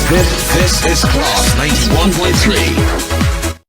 This is Class 91.3.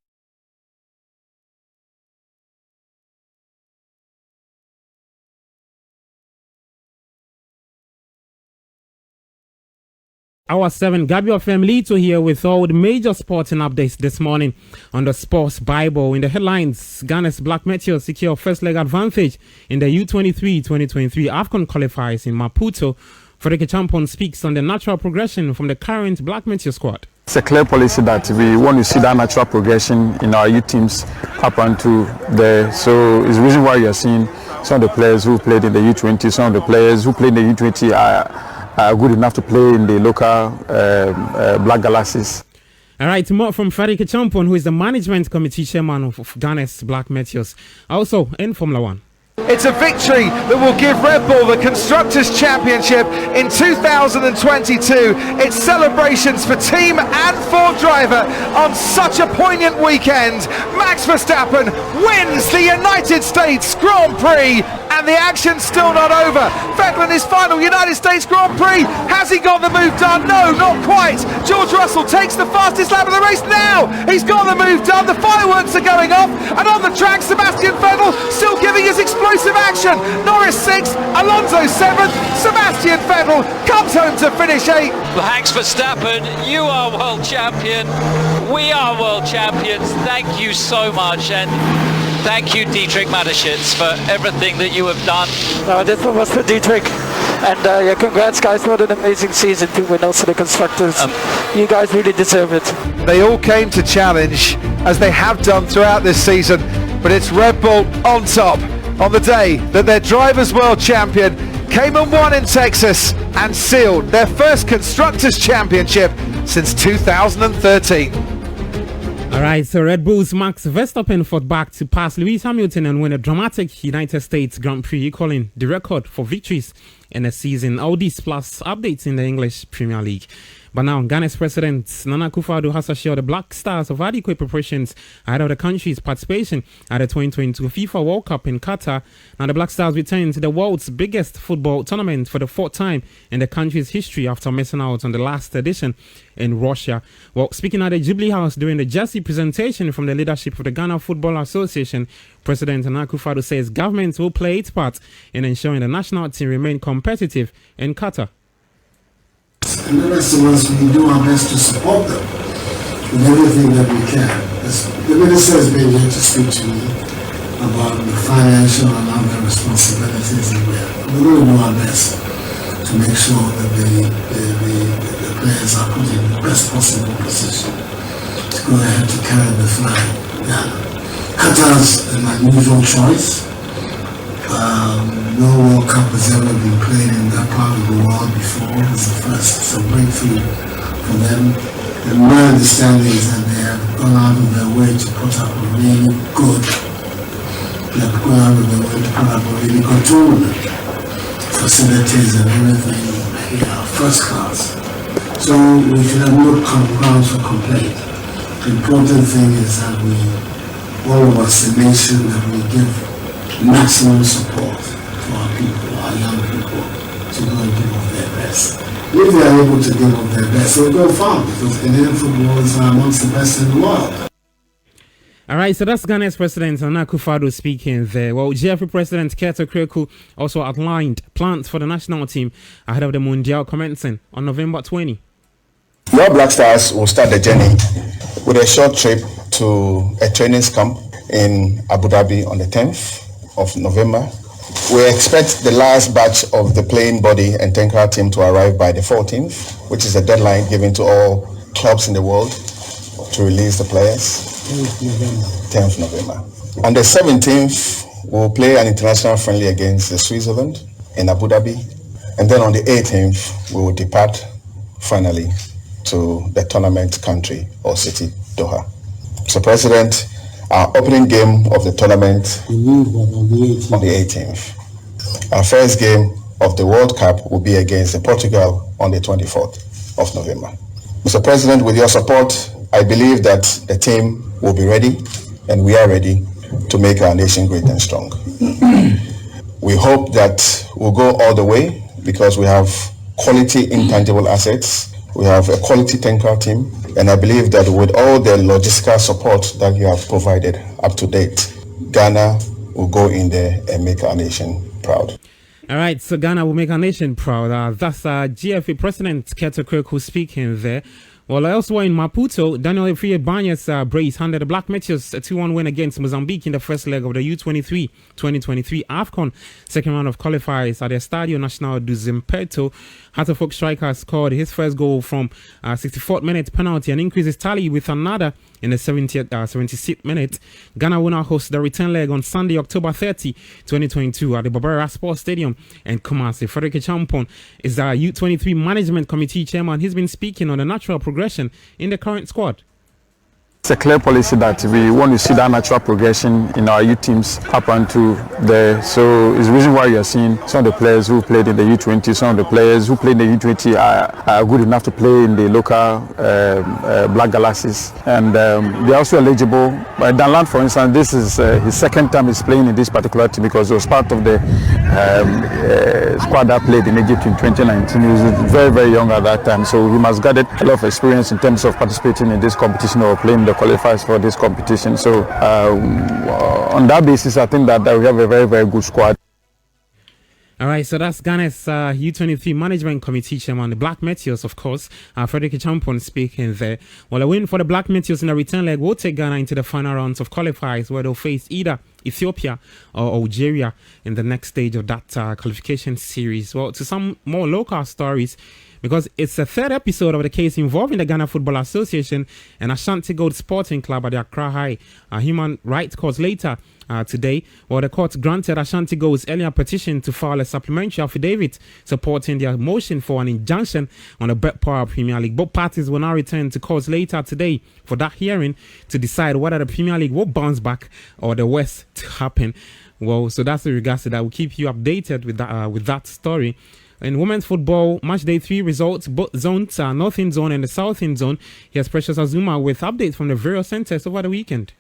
Hour 7, Gabby Ofei Milito here with all the major sporting updates this morning on the Sports Bible. In the headlines, Ghana's Black Meteors secure first leg advantage in the U23 2023 AFCON qualifiers in Maputo. Verstappen Champion speaks on the natural progression from the current Black Meteor squad. It's a clear policy that we want to see that natural progression in our youth teams up until there. So it's the reason why you're seeing some of the players who played in the U20, some of the players who played in the U20 are good enough to play in the local Black Galaxies. All right, more from Verstappen Champion, who is the management committee chairman of Ghana's Black Meteors. Also in Formula One. It's a victory that will give Red Bull the Constructors' Championship in 2022. It's celebrations for team and for driver on such a poignant weekend. Max Verstappen wins the United States Grand Prix, and the action's still not over. Vettel in his final United States Grand Prix. Has he got the move done? No, not quite. George Russell takes the fastest lap of the race now. He's got the move done. The fireworks are going off, and on the track, Sebastian Vettel still giving his explosive action. Norris 6th, Alonso 7th. Sebastian Vettel comes home to finish 8th. Max Verstappen, you are world champion. We are world champions. Thank you so much, and thank you, Dietrich Mateschitz, for everything that you have done. No, this one was for Dietrich. And yeah, congrats guys, what an amazing season to win also the Constructors. You guys really deserve it. They all came to challenge, as they have done throughout this season, but it's Red Bull on top on the day that their drivers' world champion came and won in Texas and sealed their first Constructors' Championship since 2013. All right, so Red Bull's Max Verstappen fought back to pass Lewis Hamilton and win a dramatic United States Grand Prix, equaling the record for victories in a season. All these plus updates in the English Premier League. But now, Ghana's President Nana Akufo-Addo has assured the Black Stars of adequate preparations ahead of the country's participation at the 2022 FIFA World Cup in Qatar. Now, the Black Stars return to the world's biggest football tournament for the fourth time in the country's history after missing out on the last edition in Russia. Well, speaking at the Jubilee House during the jersey presentation from the leadership of the Ghana Football Association, President Nana Akufo-Addo says government will play its part in ensuring the national team remain competitive in Qatar. And the rest of us, we do our best to support them in everything that we can. The minister has been here to speak to me about the financial and other responsibilities that we have. We're going to do our best to make sure that the players are put in the best possible position to go ahead to carry the flag down. Qatar's an unusual choice. No World Cup has ever been played in that part of the world before. It's the first. It's a breakthrough for them. And my understanding is that they have gone out of their way to put up a really good, tournament. Facilities and everything here, first class. So we should have no grounds for complaint. The important thing is that all of us, the nation, that we give maximum support to our people, our young people, to go and give up their best. If they are able to give up their best, they'll go far, because Ghanaian football is amongst the best in the world. All right, so that's Ghana's President Nana Akufo-Addo speaking there. Well, GFA President Keto Kreku also outlined plans for the national team ahead of the Mundial commencing on November 20. Your Black Stars will start the journey with a short trip to a training camp in Abu Dhabi on the 10th of November. We expect the last batch of the playing body and technical team to arrive by the 14th, which is a deadline given to all clubs in the world to release the players. 10th November. On the 17th, we'll play an international friendly against Switzerland in Abu Dhabi. And then on the 18th, we will depart finally to the tournament country or city, Doha. So, President, our opening game of the tournament on the 18th. Our first game of the World Cup will be against Portugal on the 24th of November. Mr. President, with your support, I believe that the team will be ready, and we are ready to make our nation great and strong. We hope that we'll go all the way because we have quality intangible assets We have a quality technical team, and I believe that with all the logistical support that you have provided up to date, Ghana will go in there and make our nation proud. All right, so Ghana will make our nation proud. That's GFA President Keto Kirk who's speaking there. Well, elsewhere in Maputo, Daniel Efriye Banya's brace handed the Black Meteors a 2-1 win against Mozambique in the first leg of the U23 2023 AFCON second round of qualifiers at the Estadio Nacional do Zimpeto. Hatterfolk striker scored his first goal from 64th minute penalty and increased his tally with another in the 76th minute. Ghana will now host the return leg on Sunday, October 30, 2022 at the Barbara Sports Stadium in Kumasi. Frederick Champon is the U23 Management Committee chairman. He's been speaking on the natural progression in the current squad. It's a clear policy that we want to see that natural progression in our youth teams happen to there. So it's the reason why you're seeing some of the players who played in the U20, some of the players who played in the U20 are good enough to play in the local Black Galaxies. And they're also eligible. Danland, for instance, this is his second time he's playing in this particular team because he was part of the squad that played in Egypt in 2019. He was very, very young at that time. So he must gathered a lot of experience in terms of participating in this competition or playing the qualifiers for this competition. So on that basis, I think that we have a very, very good squad. All right, so that's Ghana's U23 Management Committee chairman, the Black Meteors, of course. Frederick Champon speaking there. Well, a win for the Black Meteors in the return leg will take Ghana into the final rounds of qualifiers where they'll face either Ethiopia or Algeria in the next stage of that qualification series. Well, to some more local stories, because it's the third episode of the case involving the Ghana Football Association and Ashanti Gold Sporting Club at the Accra High Human Rights Court later today. Well, the court granted Ashanti Gold's earlier petition to file a supplementary affidavit supporting their motion for an injunction on the Bet Power Premier League. Both parties will now return to court later today for that hearing to decide whether the Premier League will bounce back or the worst to happen. Well, so that's in regards to that. We'll keep you updated with that story. In women's football, match day 3 results, both zones, Northern Zone and the Southern Zone. Here's Precious Azuma with updates from the various centers over the weekend.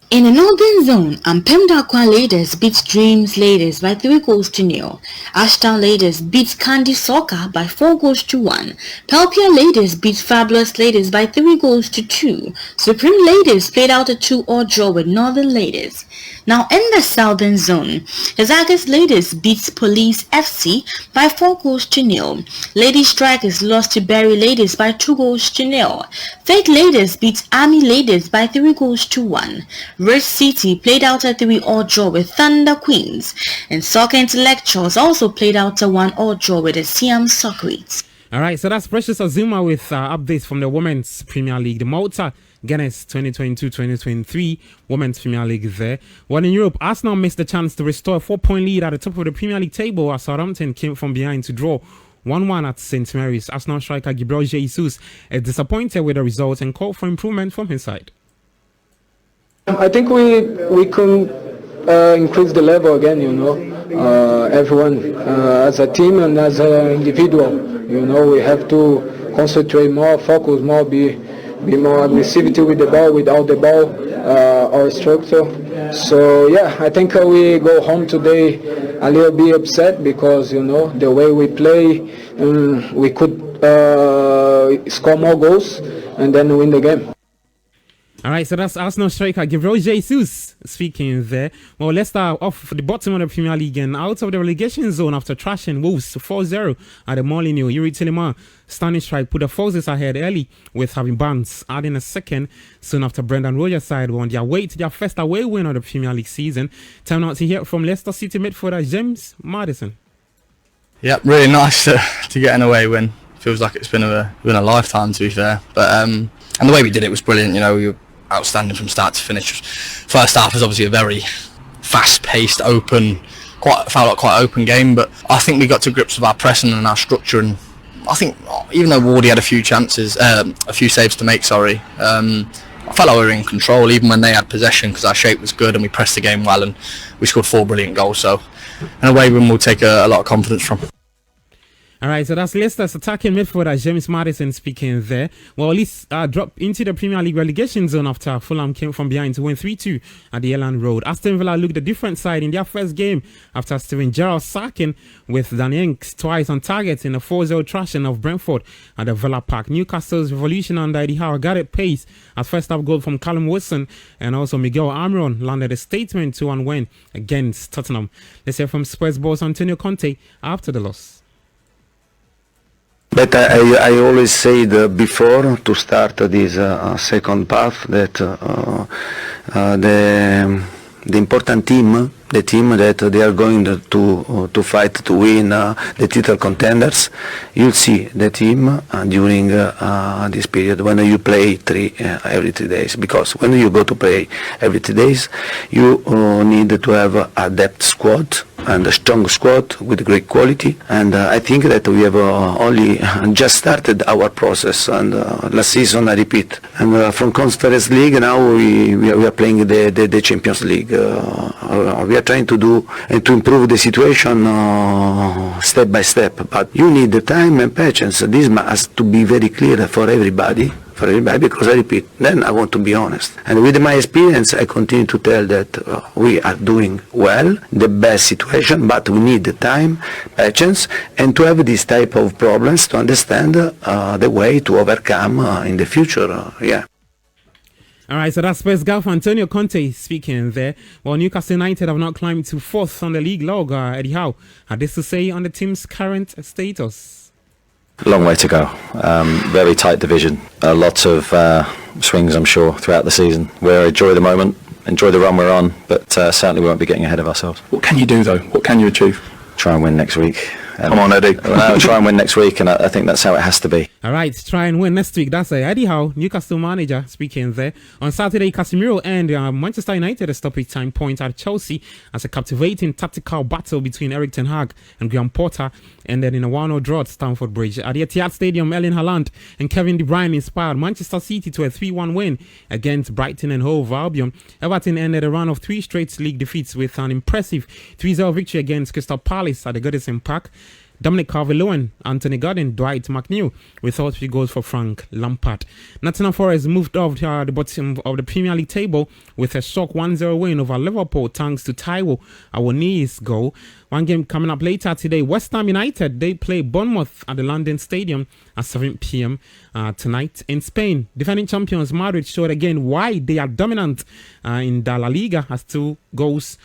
In the Northern Zone, Ampemda Akwa Ladies beat Dreams Ladies by 3-0. Ashtown Ladies beat Candy Soccer by 4-1. Pelpia Ladies beat Fabulous Ladies by 3-2. Supreme Ladies played out a 2-2 draw with Northern Ladies. Now in the Southern Zone, Azagas Ladies beat Police FC by 4-0. Lady Strikers lost to Berry Ladies by 2-0. Fake Ladies beat Army Ladies by 3-1. Red City played out a 3-3 draw with Thunder Queens, and Soccer Intellectuals also played out a 1-1 draw with the Siam Socceroos. All right, so that's Precious Azuma with updates from the Women's Premier League. The Malta Guinness 2022-2023 Women's Premier League there. Well, in Europe, Arsenal missed the chance to restore a 4-point lead at the top of the Premier League table as Southampton came from behind to draw 1-1 at St. Mary's. Arsenal striker Gabriel Jesus is disappointed with the result and called for improvement from his side. I think we can increase the level again, everyone as a team and as an individual, we have to concentrate more, focus more, be more aggressivity with the ball, without the ball, our structure. So yeah, I think we go home today a little bit upset because, the way we play, we could score more goals and then win the game. All right, so that's Arsenal striker Gabriel Jesus speaking there. Well, let's start off the bottom of the Premier League and out of the relegation zone after trashing Wolves 4-0 at the Molineux. Yuri Tillemans stunning strike put the Foxes ahead early with having Barnes adding a second soon after Brendan Rodgers' side were on their way to their first away win of the Premier League season. Time now to hear from Leicester City midfielder James Maddison. Yep, really nice to get an away win. Feels like it's been a lifetime, to be fair. But and the way we did it was brilliant. We were outstanding from start to finish. First half was obviously a very fast-paced, felt like quite open game, but I think we got to grips with our pressing and our structure, and I think even though Wardy had a few chances, a few saves to make, I felt like we were in control even when they had possession because our shape was good and we pressed the game well and we scored 4 brilliant goals, so in a way we'll take a lot of confidence from. All right, so that's Leicester's attacking midfielder James Maddison speaking there. Well, Leeds dropped into the Premier League relegation zone after Fulham came from behind to win 3-2 at the Elland Road. Aston Villa looked a different side in their first game after Steven Gerrard sacking with Danny Ings twice on target in a 4-0 thrashing of Brentford at the Villa Park. Newcastle's revolution under Eddie Howe got at pace as first half goal from Callum Wilson and also Miguel Almiron landed a statement 2-1 win against Tottenham. Let's hear from Spurs boss Antonio Conte after the loss. But I always said before to start this second path that the important team, the team that they are going to fight to win the title contenders, you'll see the team during this period when you play every 3 days. Because when you go to play every 3 days, you need to have a depth squad and a strong squad with great quality, and I think that we have only just started our process, and last season I repeat, and from Conference League now we are playing the Champions League. We are trying to do and to improve the situation step by step, but you need the time and patience. This has to be very clear for everybody, because I repeat, then I want to be honest. And with my experience, I continue to tell that we are doing well, the best situation, but we need the time, patience, and to have this type of problems to understand the way to overcome in the future. Yeah. All right, so that's Spurs Golf Antonio Conte speaking there. Well, Newcastle United have not climbed to 4th on the league log. Eddie Howe had this to say on the team's current status. Long way to go. Very tight division. Lots of swings, I'm sure, throughout the season. We'll enjoy the moment, enjoy the run we're on, but certainly we won't be getting ahead of ourselves. What can you do, though? What can you achieve? Try and win next week. Come on, Eddie. Try and win next week, and I think that's how it has to be. All right, try and win next week. That's Eddie Howe, Newcastle manager, speaking there. On Saturday, Casemiro and Manchester United a stoppage time point at Chelsea as a captivating tactical battle between Erik ten Hag and Graham Potter ended in a 1-0 draw at Stamford Bridge. At the Etihad Stadium, Erling Haaland and Kevin De Bruyne inspired Manchester City to a 3-1 win against Brighton and Hove Albion. Everton ended a run of 3 straight league defeats with an impressive 3-0 victory against Crystal Palace at the Goodison Park. Dominic Calvert-Lewin, Anthony Gordon, Dwight McNeil with all 3 goals for Frank Lampard. Nottingham Forest moved off the bottom of the Premier League table with a shock 1-0 win over Liverpool thanks to Taiwo Awoniyi's goal. One game coming up later today, West Ham United, they play Bournemouth at the London Stadium at 7 p.m. Tonight. In Spain, defending champions Madrid showed again why they are dominant in the La Liga as 2 goals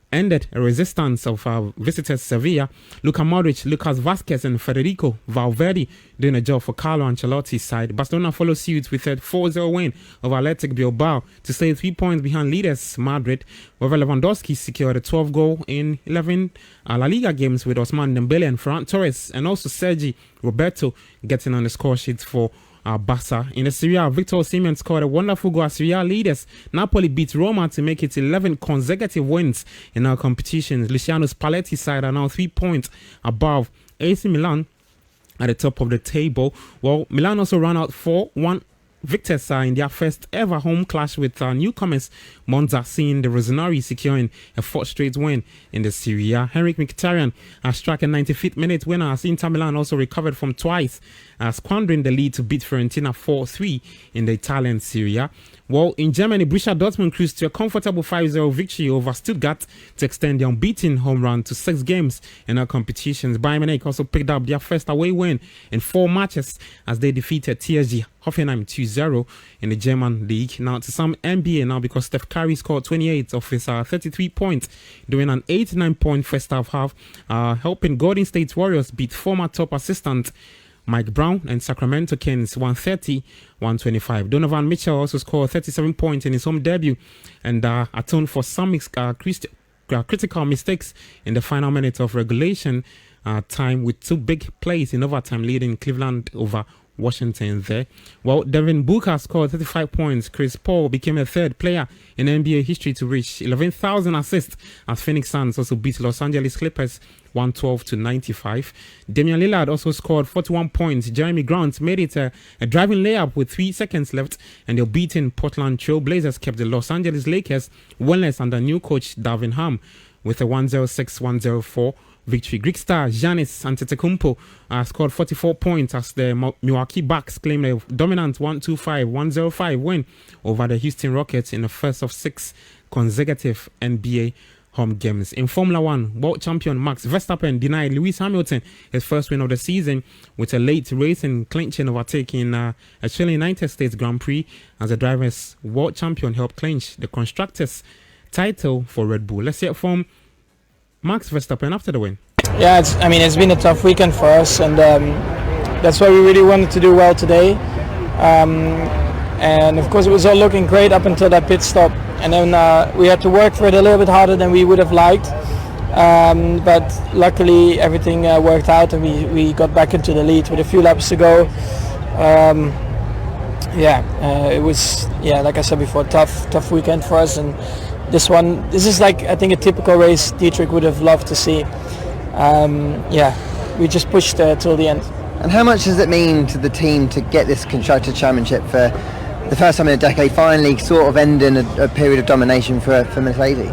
ended a resistance of visitors Sevilla. Luka Modric, Lucas Vazquez and Federico Valverde doing a job for Carlo Ancelotti's side. Barcelona follow suit with a 4-0 win over Athletic Bilbao to stay 3 points behind leaders Madrid. Robert Lewandowski secured a 12 goal in 11 La Liga games with Ousmane Dembele and Ferran Torres, and also Sergi Roberto getting on the score sheet for Barca. In the Serie A, Victor Osimhen scored a wonderful goal as Serie A leaders. Napoli beat Roma to make it 11 consecutive wins in our competitions. Luciano Spalletti's side are now 3 points above AC Milan at the top of the table. Well, Milan also ran out 4-1 victors in their first ever home clash with newcomers Monza, seeing the Rossoneri securing a 4th straight win in the Serie A. Henrik Mkhitaryan struck a 95th minute winner as Inter Milan also recovered from twice squandering the lead to beat Fiorentina 4-3 in the Italian Serie A. Well, in Germany, Borussia Dortmund cruised to a comfortable 5-0 victory over Stuttgart to extend the unbeaten home run to 6 games in our competitions. Bayern Munich also picked up their first away win in 4 matches as they defeated TSG Hoffenheim 2-0 in the German league. Now to some NBA now, because Steph Curry scored 28 of his 33 points during an 89-point first half, helping Golden State Warriors beat former top assistant Mike Brown and Sacramento Kings 130-125. Donovan Mitchell also scored 37 points in his home debut and atoned for some critical mistakes in the final minute of regulation time with 2 big plays in overtime, leading Cleveland over Washington there. Well, Devin Booker scored 35 points. Chris Paul became a 3rd player in NBA history to reach 11,000 assists as Phoenix Suns also beat Los Angeles Clippers 112-95. Damian Lillard also scored 41 points. Jeremy Grant made it a driving layup with 3 seconds left, and the beaten Portland Trail Blazers kept the Los Angeles Lakers winless under new coach Darvin Ham with a 106-104 victory. Greek star Giannis Antetokounmpo scored 44 points as the Milwaukee Bucks claimed a dominant 105 win over the Houston Rockets in the first of 6 consecutive NBA home games. In Formula 1, world champion Max Verstappen denied Lewis Hamilton his first win of the season with a late race and clinching overtaking a Chile United States Grand Prix as the driver's world champion helped clinch the constructors title for Red Bull. Let's hear from Max Verstappen after the win. Yeah, it's been a tough weekend for us, and that's why we really wanted to do well today. And of course it was all looking great up until that pit stop, and then we had to work for it a little bit harder than we would have liked, but luckily everything worked out, and we got back into the lead with a few laps to go. It was, like I said before, tough weekend for us, and this is like, I think, a typical race Dietrich would have loved to see. We just pushed till the end. And how much does it mean to the team to get this Constructors' Championship for the first time in a decade, finally sort of ending a period of domination for Mercedes?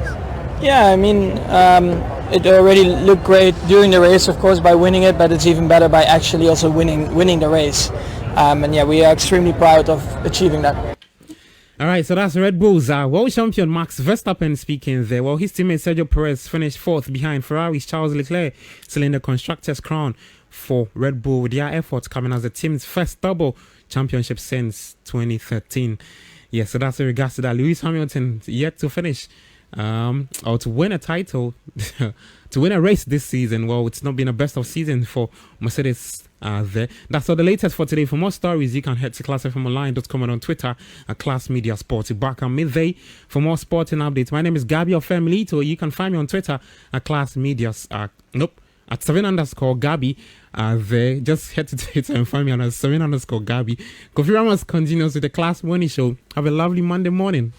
Yeah, it already looked great during the race, of course, by winning it, but it's even better by actually also winning the race. We are extremely proud of achieving that. All right, so that's Red Bull's world champion Max Verstappen speaking there. Well, his teammate Sergio Perez finished 4th behind Ferrari's Charles Leclerc, sealing the constructors' crown for Red Bull with their efforts coming as the team's first double championship since 2013. Yeah, so that's in regards to that. Lewis Hamilton yet to finish or to win a title, to win a race this season. Well, it's not been a best of season for Mercedes there. That's all the latest for today. For more stories, you can head to classfmonline.com and on Twitter at Class Media Sports. Back on midday for more sporting updates. My name is Gabby Ofei Milito. You can find me on Twitter at Class Media. At 7_Gabby. There, just head to Twitter and find me on 7_Gabby. Kofi Ramos continues with the Class Money Show. Have a lovely Monday morning.